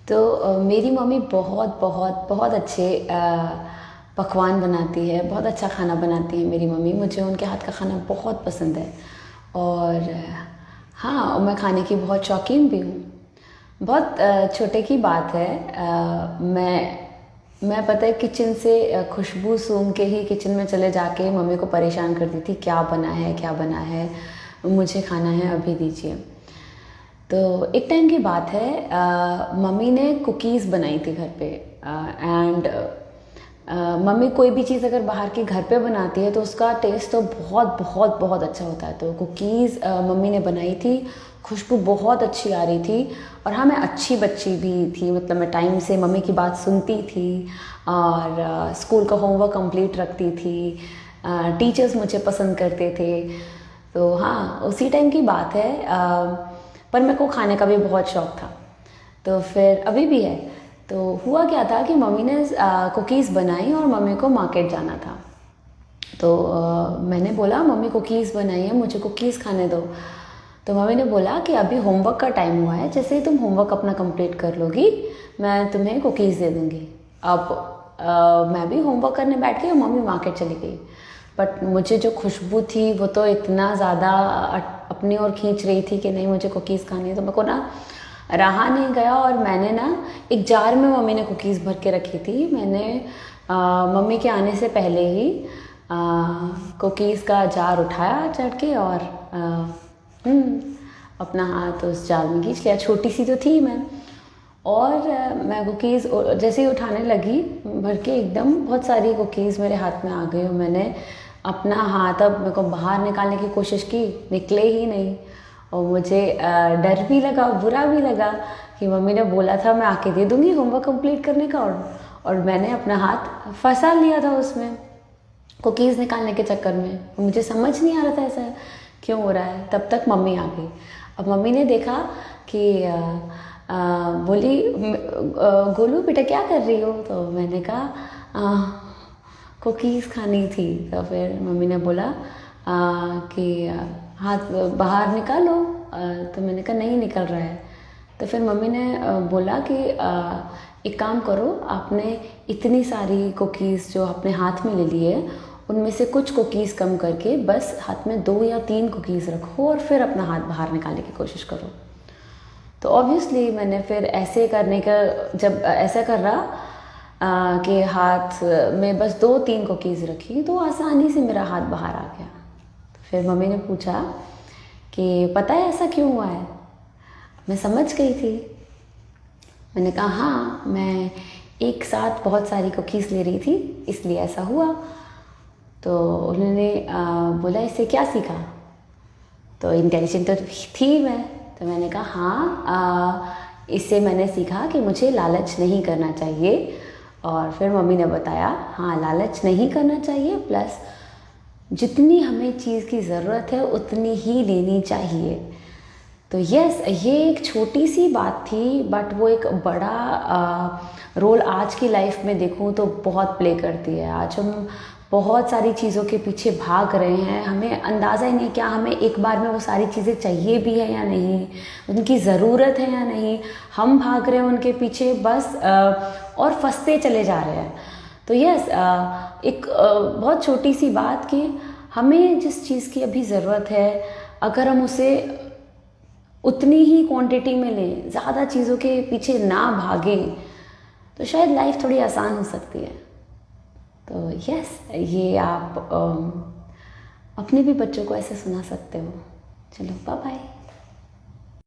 तो मेरी मम्मी बहुत बहुत बहुत अच्छे पकवान बनाती है, बहुत अच्छा खाना बनाती है मेरी मम्मी। मुझे उनके हाथ का खाना बहुत पसंद है और हाँ, मैं खाने की बहुत शौकीन भी हूँ। बहुत छोटे की बात है, मैं पता है किचन से खुशबू सूंघ के ही किचन में चले जाके मम्मी को परेशान करती थी, क्या बना है, क्या बना है, मुझे खाना है, अभी दीजिए। तो एक टाइम की बात है, मम्मी ने कुकीज़ बनाई थी घर पे। एंड मम्मी कोई भी चीज़ अगर बाहर के घर पे बनाती है तो उसका टेस्ट तो बहुत बहुत बहुत अच्छा होता है। तो कुकीज़ मम्मी ने बनाई थी, खुशबू बहुत अच्छी आ रही थी। और हाँ, मैं अच्छी बच्ची भी थी, मतलब मैं टाइम से मम्मी की बात सुनती थी और स्कूल का होमवर्क कंप्लीट रखती थी। टीचर्स मुझे पसंद करते थे। तो हाँ, उसी टाइम की बात है। पर मेरे को खाने का भी बहुत शौक़ था, तो फिर अभी भी है। तो हुआ क्या था कि मम्मी ने कुकीज़ बनाई और मम्मी को मार्केट जाना था। तो मैंने बोला, मम्मी कुकीज़ बनाई है, मुझे कुकीज़ खाने दो। तो मम्मी ने बोला कि अभी होमवर्क का टाइम हुआ है, जैसे ही तुम होमवर्क अपना कंप्लीट कर लोगी मैं तुम्हें कुकीज़ दे दूँगी। अब मैं भी होमवर्क करने बैठ गई और मम्मी मार्केट चली गई। बट मुझे जो खुशबू थी वो तो इतना ज़्यादा अपनी ओर खींच रही थी कि नहीं, मुझे कुकीज़ खानी है। तो मेरे को ना रहा नहीं गया और मैंने ना एक जार में मम्मी ने कुकीज़ भर के रखी थी। मैंने मम्मी के आने से पहले ही कुकीज़ का जार उठाया चढ़ के और अपना हाथ उस जार में खींच लिया। छोटी सी तो थी मैं, और मैं कुकीज़ जैसे ही उठाने लगी भर के, एकदम बहुत सारी कुकीज़ मेरे हाथ में आ गई और मैंने अपना हाथ, अब मेरे को बाहर निकालने की कोशिश की, निकले ही नहीं। और मुझे डर भी लगा, बुरा भी लगा कि मम्मी ने बोला था मैं आके दे दूँगी होमवर्क कंप्लीट करने का, और मैंने अपना हाथ फंसा लिया था उसमें कुकीज़ निकालने के चक्कर में। मुझे समझ नहीं आ रहा था ऐसा क्यों हो रहा है। तब तक मम्मी आ गई। अब मम्मी ने देखा कि बोली, गोलू बेटा क्या कर रही हो? तो मैंने कहा कुकीज़ खानी थी। तो फिर मम्मी ने बोला कि हाथ बाहर निकालो। तो मैंने कहा नहीं निकल रहा है। तो फिर मम्मी ने बोला कि एक काम करो, आपने इतनी सारी कुकीज़ जो अपने हाथ में ले ली है उनमें से कुछ कुकीज़ कम करके बस हाथ में 2 या 3 कुकीज़ रखो और फिर अपना हाथ बाहर निकालने की कोशिश करो। तो ऑब्वियसली मैंने फिर ऐसे करने का, जब ऐसा कर रहा कि हाथ में बस 2-3 कुकीज़ रखी तो आसानी से मेरा हाथ बाहर आ गया। फिर मम्मी ने पूछा कि पता है ऐसा क्यों हुआ है? मैं समझ गई थी। मैंने कहा हाँ, मैं एक साथ बहुत सारी कुकीज़ ले रही थी इसलिए ऐसा हुआ। तो उन्होंने बोला इससे क्या सीखा? तो इंटेलिजेंट तो थी मैं, तो मैंने कहा हाँ, इससे मैंने सीखा कि मुझे लालच नहीं करना चाहिए। और फिर मम्मी ने बताया हाँ, लालच नहीं करना चाहिए, प्लस जितनी हमें चीज़ की ज़रूरत है उतनी ही लेनी चाहिए। तो यस, ये एक छोटी सी बात थी बट वो एक बड़ा रोल आज की लाइफ में देखूँ तो बहुत प्ले करती है। आज हम बहुत सारी चीज़ों के पीछे भाग रहे हैं, हमें अंदाज़ा ही नहीं क्या हमें एक बार में वो सारी चीज़ें चाहिए भी है या नहीं, उनकी ज़रूरत है या नहीं। हम भाग रहे हैं उनके पीछे बस और फंसते चले जा रहे हैं। तो यस, एक बहुत छोटी सी बात कि हमें जिस चीज़ की अभी ज़रूरत है अगर हम उसे उतनी ही क्वांटिटी में लें, ज़्यादा चीज़ों के पीछे ना भागें, तो शायद लाइफ थोड़ी आसान हो सकती है। तो यस, ये आप अपने भी बच्चों को ऐसे सुना सकते हो। चलो बाय बाय।